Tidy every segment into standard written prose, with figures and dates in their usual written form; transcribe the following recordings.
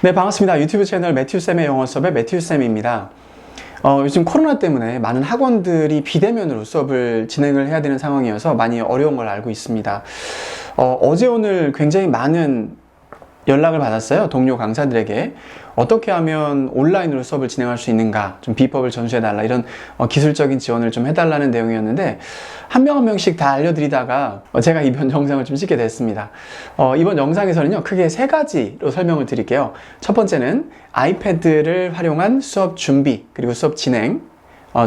네, 반갑습니다. 유튜브 채널 매튜쌤의 영어 수업의 매튜쌤입니다. 요즘 코로나 때문에 많은 학원들이 비대면으로 수업을 진행을 해야 되는 상황이어서 많이 어려운 걸 알고 있습니다. 어제 오늘 굉장히 많은 연락을 받았어요. 동료 강사들에게 어떻게 하면 온라인으로 수업을 진행할 수 있는가, 좀 비법을 전수해달라, 이런 기술적인 지원을 좀 해달라는 내용이었는데 한 명 한 명씩 다 알려드리다가 제가 이번 영상을 좀 찍게 됐습니다. 이번 영상에서는요, 크게 세 가지로 설명을 드릴게요. 첫 번째는 아이패드를 활용한 수업 준비 그리고 수업 진행,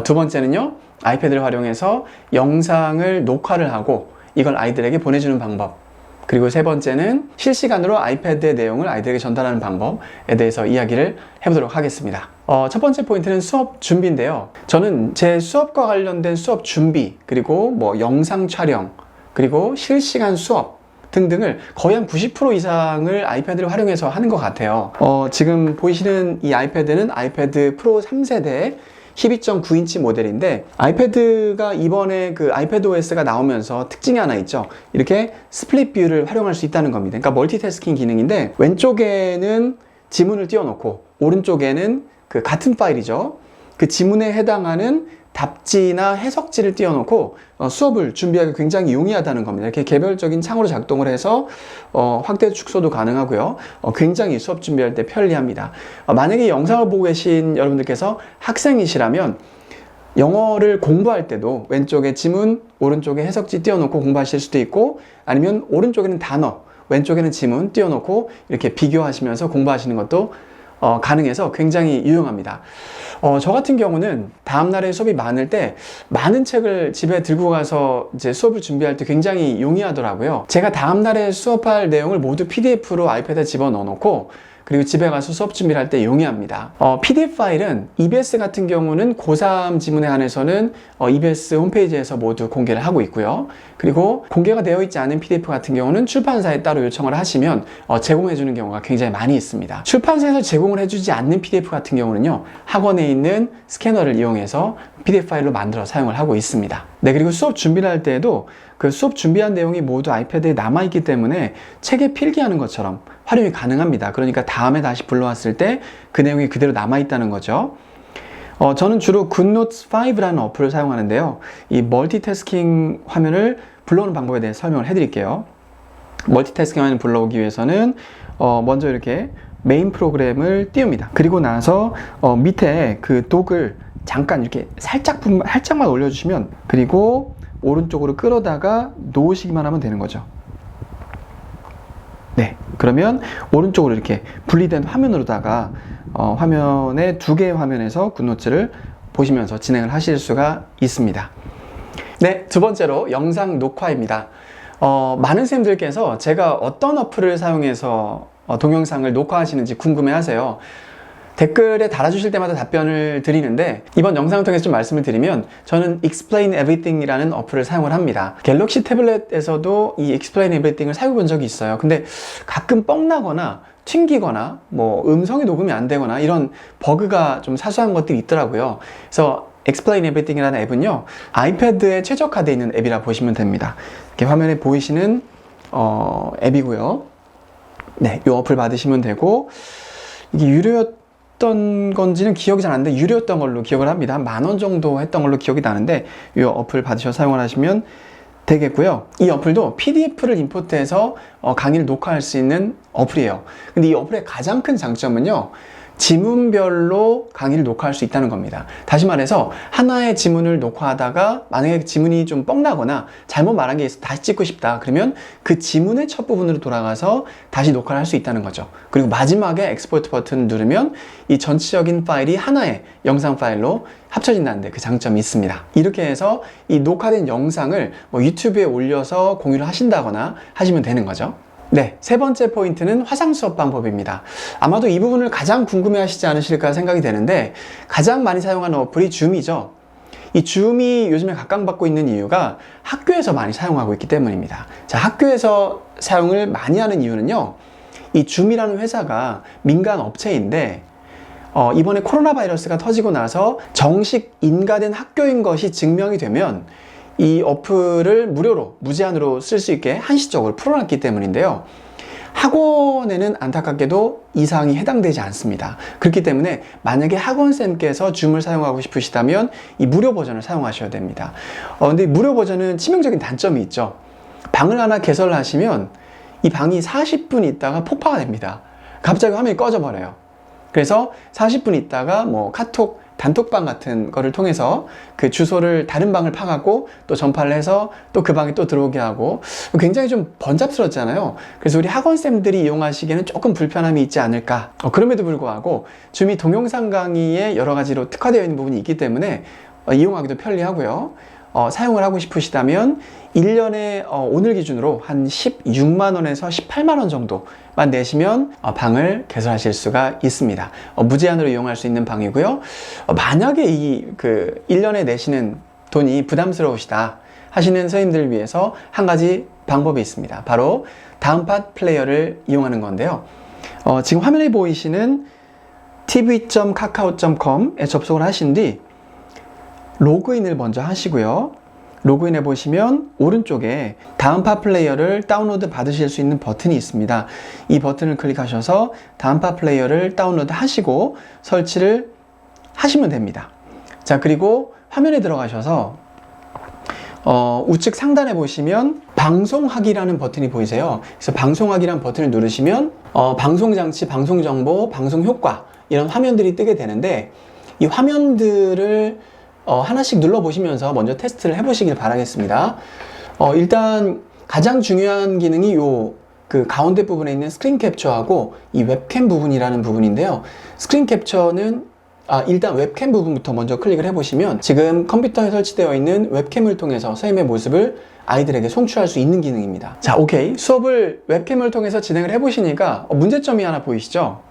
두 번째는요, 아이패드를 활용해서 영상을 녹화를 하고 이걸 아이들에게 보내주는 방법, 그리고 세 번째는 실시간으로 아이패드의 내용을 아이들에게 전달하는 방법에 대해서 이야기를 해보도록 하겠습니다. 첫 번째 포인트는 수업 준비인데요. 저는 제 수업과 관련된 수업 준비, 그리고 영상 촬영, 그리고 실시간 수업 등등을 거의 한 90% 이상을 아이패드를 활용해서 하는 것 같아요. 지금 보이시는 이 아이패드는 아이패드 프로 3세대 12.9인치 모델인데, 아이패드가 이번에 그 아이패드 OS가 나오면서 특징이 하나 있죠. 이렇게 스플릿 뷰를 활용할 수 있다는 겁니다. 그러니까 멀티태스킹 기능인데, 왼쪽에는 지문을 띄워놓고 오른쪽에는 그 같은 파일이죠, 그 지문에 해당하는 답지나 해석지를 띄워놓고 수업을 준비하기 굉장히 용이하다는 겁니다. 이렇게 개별적인 창으로 작동을 해서 확대 축소도 가능하고요. 굉장히 수업 준비할 때 편리합니다. 만약에 영상을 보고 계신 여러분들께서 학생이시라면 영어를 공부할 때도 왼쪽에 지문, 오른쪽에 해석지 띄워놓고 공부하실 수도 있고, 아니면 오른쪽에는 단어, 왼쪽에는 지문 띄워놓고 이렇게 비교하시면서 공부하시는 것도 가능해서 굉장히 유용합니다. 저 같은 경우는 다음날에 수업이 많을 때 많은 책을 집에 들고 가서 이제 수업을 준비할 때 굉장히 용이하더라고요. 제가 다음날에 수업할 내용을 모두 PDF로 아이패드에 집어넣어 놓고, 그리고 집에 가서 수업 준비를 할 때 용이합니다. PDF 파일은 EBS 같은 경우는 고3 지문에 한해서는 EBS 홈페이지에서 모두 공개를 하고 있고요. 그리고 공개가 되어 있지 않은 PDF 같은 경우는 출판사에 따로 요청을 하시면 제공해 주는 경우가 굉장히 많이 있습니다. 출판사에서 제공을 해주지 않는 PDF 같은 경우는요, 학원에 있는 스캐너를 이용해서 PDF 파일로 만들어 사용을 하고 있습니다. 네, 그리고 수업 준비를 할 때에도 그 수업 준비한 내용이 모두 아이패드에 남아있기 때문에 책에 필기하는 것처럼 활용이 가능합니다. 그러니까 다음에 다시 불러왔을 때 그 내용이 그대로 남아있다는 거죠. 저는 주로 굿노트스 5라는 어플을 사용하는데요. 이 멀티태스킹 화면을 불러오는 방법에 대해 설명을 해드릴게요. 멀티태스킹 화면을 불러오기 위해서는 먼저 이렇게 메인 프로그램을 띄웁니다. 그리고 나서 밑에 그 독을 잠깐 이렇게 살짝만 올려주시면, 그리고 오른쪽으로 끌어다가 놓으시기만 하면 되는 거죠. 네, 그러면 오른쪽으로 이렇게 분리된 화면으로다가 화면에 두 개의 화면에서 굿노트를 보시면서 진행을 하실 수가 있습니다. 네, 두 번째로 영상 녹화입니다. 많은 선생님들께서 제가 어떤 어플을 사용해서 동영상을 녹화하시는지 궁금해 하세요. 댓글에 달아주실 때마다 답변을 드리는데, 이번 영상을 통해서 좀 말씀을 드리면, 저는 Explain Everything 이라는 어플을 사용을 합니다. 갤럭시 태블릿에서도 이 Explain Everything을 사용해 본 적이 있어요. 근데 가끔 뻥나거나 튕기거나 음성이 녹음이 안 되거나 이런 버그가 좀 사소한 것들이 있더라고요. 그래서 Explain Everything 이라는 앱은요, 아이패드에 최적화되어 있는 앱이라 보시면 됩니다. 이렇게 화면에 보이시는 앱이고요. 네, 이 어플 받으시면 되고, 이게 유료였던 건지는 기억이 잘 안 나는데 유료였던 걸로 기억을 합니다. 한 10,000원 정도 했던 걸로 기억이 나는데, 이 어플 받으셔서 사용을 하시면 되겠고요. 이 어플도 PDF를 임포트해서 강의를 녹화할 수 있는 어플이에요. 근데 이 어플의 가장 큰 장점은요, 지문별로 강의를 녹화할 수 있다는 겁니다. 다시 말해서 하나의 지문을 녹화하다가 만약에 지문이 좀 뻥나거나 잘못 말한 게 있어 다시 찍고 싶다, 그러면 그 지문의 첫 부분으로 돌아가서 다시 녹화를 할 수 있다는 거죠. 그리고 마지막에 엑스포트 버튼을 누르면 이 전체적인 파일이 하나의 영상 파일로 합쳐진다는 데 그 장점이 있습니다. 이렇게 해서 이 녹화된 영상을 유튜브에 올려서 공유를 하신다거나 하시면 되는 거죠. 네, 세 번째 포인트는 화상 수업 방법입니다. 아마도 이 부분을 가장 궁금해 하시지 않으실까 생각이 되는데, 가장 많이 사용하는 어플이 줌이죠. 이 줌이 요즘에 각광받고 있는 이유가 학교에서 많이 사용하고 있기 때문입니다. 자, 학교에서 사용을 많이 하는 이유는요, 이 줌이라는 회사가 민간 업체인데, 이번에 코로나 바이러스가 터지고 나서 정식 인가된 학교인 것이 증명이 되면 이 어플을 무료로, 무제한으로 쓸 수 있게 한시적으로 풀어놨기 때문인데요. 학원에는 안타깝게도 이 사항이 해당되지 않습니다. 그렇기 때문에 만약에 학원쌤께서 줌을 사용하고 싶으시다면 이 무료 버전을 사용하셔야 됩니다. 근데 무료 버전은 치명적인 단점이 있죠. 방을 하나 개설하시면 이 방이 40분 있다가 폭파가 됩니다. 갑자기 화면이 꺼져버려요. 그래서 40분 있다가 뭐 카톡, 단톡방 같은 거를 통해서 그 주소를 다른 방을 파갖고 또 전파를 해서 또 그 방에 또 들어오게 하고 굉장히 좀 번잡스럽잖아요. 그래서 우리 학원생들이 이용하시기에는 조금 불편함이 있지 않을까. 그럼에도 불구하고 줌이 동영상 강의에 여러 가지로 특화되어 있는 부분이 있기 때문에 이용하기도 편리하고요. 사용을 하고 싶으시다면 1년에 오늘 기준으로 한 16만원에서 18만원 정도만 내시면 방을 개설하실 수가 있습니다. 무제한으로 이용할 수 있는 방이고요. 만약에 1년에 내시는 돈이 부담스러우시다 하시는 선생님들을 위해서 한 가지 방법이 있습니다. 바로 다음팟 플레이어를 이용하는 건데요. 지금 화면에 보이시는 tv.kakao.com에 접속을 하신 뒤 로그인을 먼저 하시고요. 로그인해 보시면 오른쪽에 다음팟 플레이어를 다운로드 받으실 수 있는 버튼이 있습니다. 이 버튼을 클릭하셔서 다음팟 플레이어를 다운로드 하시고 설치를 하시면 됩니다. 자, 그리고 화면에 들어가셔서 우측 상단에 보시면 방송하기라는 버튼이 보이세요. 그래서 방송하기라는 버튼을 누르시면 방송장치, 방송정보, 방송효과 이런 화면들이 뜨게 되는데 이 화면들을 하나씩 눌러보시면서 먼저 테스트를 해보시길 바라겠습니다. 일단 가장 중요한 기능이 그 가운데 부분에 있는 스크린 캡처하고 이 웹캠 부분이라는 부분인데요. 스크린 캡처는 일단 웹캠 부분부터 먼저 클릭을 해보시면 지금 컴퓨터에 설치되어 있는 웹캠을 통해서 선생님의 모습을 아이들에게 송출할 수 있는 기능입니다. 자, 오케이. 수업을 웹캠을 통해서 진행을 해보시니까 문제점이 하나 보이시죠?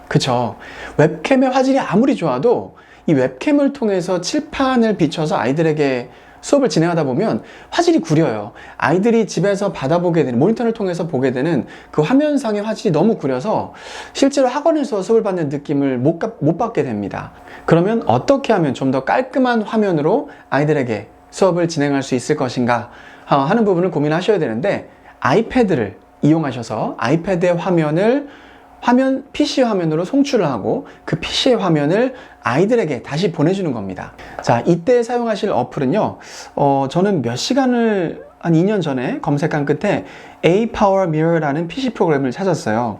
그쵸. 웹캠의 화질이 아무리 좋아도 이 웹캠을 통해서 칠판을 비춰서 아이들에게 수업을 진행하다 보면 화질이 구려요. 아이들이 집에서 받아보게 되는, 모니터를 통해서 보게 되는 그 화면상의 화질이 너무 구려서 실제로 학원에서 수업을 받는 느낌을 못 받게 됩니다. 그러면 어떻게 하면 좀 더 깔끔한 화면으로 아이들에게 수업을 진행할 수 있을 것인가 하는 부분을 고민하셔야 되는데, 아이패드를 이용하셔서 아이패드의 PC 화면으로 송출을 하고 그 PC의 화면을 아이들에게 다시 보내주는 겁니다. 자, 이때 사용하실 어플은요, 저는 몇 시간을 한 2년 전에 검색한 끝에 A-Power Mirror라는 PC 프로그램을 찾았어요.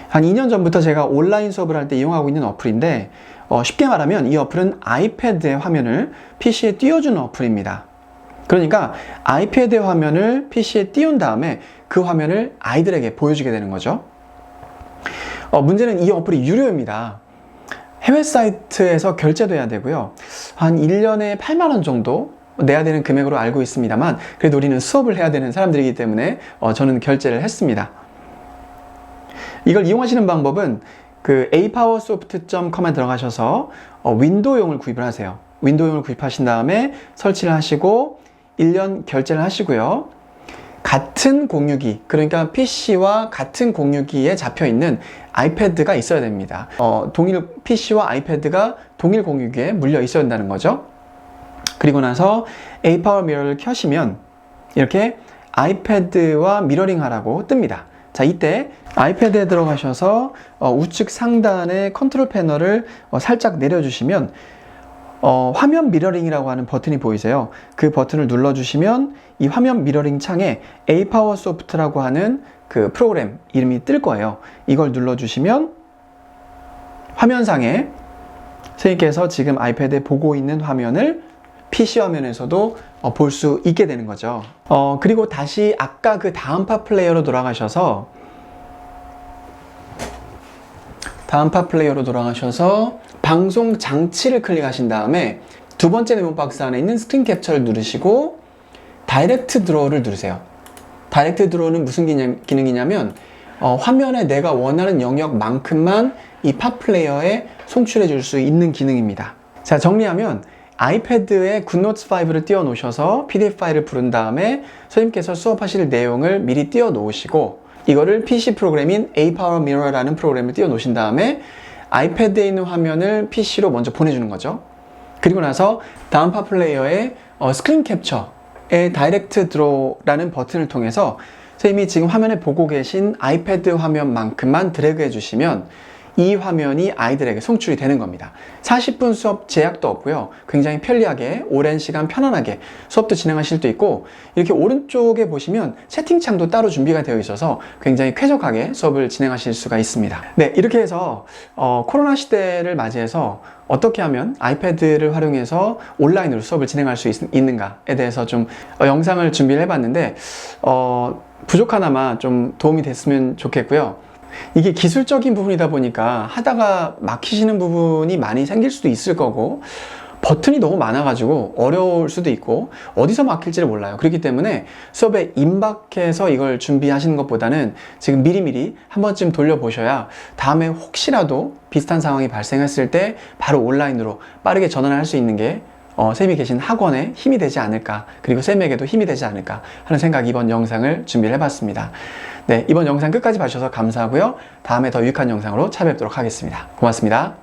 한 2년 전부터 제가 온라인 수업을 할 때 이용하고 있는 어플인데, 쉽게 말하면 이 어플은 아이패드의 화면을 PC에 띄워주는 어플입니다. 그러니까 아이패드의 화면을 PC에 띄운 다음에 그 화면을 아이들에게 보여주게 되는 거죠. 문제는 이 어플이 유료입니다. 해외 사이트에서 결제도 해야 되고요. 한 1년에 8만원 정도 내야 되는 금액으로 알고 있습니다만, 그래도 우리는 수업을 해야 되는 사람들이기 때문에 저는 결제를 했습니다. 이걸 이용하시는 방법은 그 apowersoft.com에 들어가셔서 윈도우용을 구입을 하세요. 윈도우용을 구입하신 다음에 설치를 하시고 1년 결제를 하시고요. 같은 공유기, 그러니까 PC와 같은 공유기에 잡혀있는 아이패드가 있어야 됩니다. 동일 PC와 아이패드가 동일 공유기에 물려 있어야 된다는 거죠. 그리고 나서 A-Power Mirror를 켜시면 이렇게 아이패드와 미러링 하라고 뜹니다. 자, 이때 아이패드에 들어가셔서 우측 상단의 컨트롤 패널을 살짝 내려주시면 화면 미러링이라고 하는 버튼이 보이세요. 그 버튼을 눌러주시면 이 화면 미러링 창에 A-Powersoft라고 하는 그 프로그램 이름이 뜰 거예요. 이걸 눌러주시면 화면상에 선생님께서 지금 아이패드에 보고 있는 화면을 PC 화면에서도 볼 수 있게 되는 거죠. 그리고 다시 아까 그 다음팟 플레이어로 돌아가셔서 방송 장치를 클릭하신 다음에 두 번째 네모 박스 안에 있는 스크린 캡처를 누르시고 다이렉트 드로우를 누르세요. 다이렉트 드로우는 무슨 기능이냐면 화면에 내가 원하는 영역만큼만 이 팟 플레이어에 송출해 줄 수 있는 기능입니다. 자, 정리하면 아이패드에 굿노트스 5를 띄워 놓으셔서 PDF 파일을 부른 다음에 선생님께서 수업하실 내용을 미리 띄워 놓으시고 이거를 PC 프로그램인 A-Power Mirror라는 프로그램을 띄워 놓으신 다음에 아이패드에 있는 화면을 PC로 먼저 보내주는 거죠. 그리고 나서 다음 팟 플레이어의 스크린 캡처의 다이렉트 드로우라는 버튼을 통해서 선생님이 지금 화면에 보고 계신 아이패드 화면만큼만 드래그 해주시면 이 화면이 아이들에게 송출이 되는 겁니다. 40분 수업 제약도 없고요. 굉장히 편리하게 오랜 시간 편안하게 수업도 진행하실 수 있고, 이렇게 오른쪽에 보시면 채팅창도 따로 준비가 되어 있어서 굉장히 쾌적하게 수업을 진행하실 수가 있습니다. 네, 이렇게 해서 코로나 시대를 맞이해서 어떻게 하면 아이패드를 활용해서 온라인으로 수업을 진행할 수 있는가에 대해서 좀 영상을 준비를 해봤는데 부족하나마 좀 도움이 됐으면 좋겠고요. 이게 기술적인 부분이다 보니까 하다가 막히시는 부분이 많이 생길 수도 있을 거고, 버튼이 너무 많아가지고 어려울 수도 있고 어디서 막힐지를 몰라요. 그렇기 때문에 수업에 임박해서 이걸 준비하시는 것보다는 지금 미리미리 한 번쯤 돌려보셔야 다음에 혹시라도 비슷한 상황이 발생했을 때 바로 온라인으로 빠르게 전환을 할 수 있는 게 쌤이 계신 학원에 힘이 되지 않을까, 그리고 쌤에게도 힘이 되지 않을까 하는 생각이 이번 영상을 준비를 해봤습니다. 네, 이번 영상 끝까지 봐주셔서 감사하고요. 다음에 더 유익한 영상으로 찾아뵙도록 하겠습니다. 고맙습니다.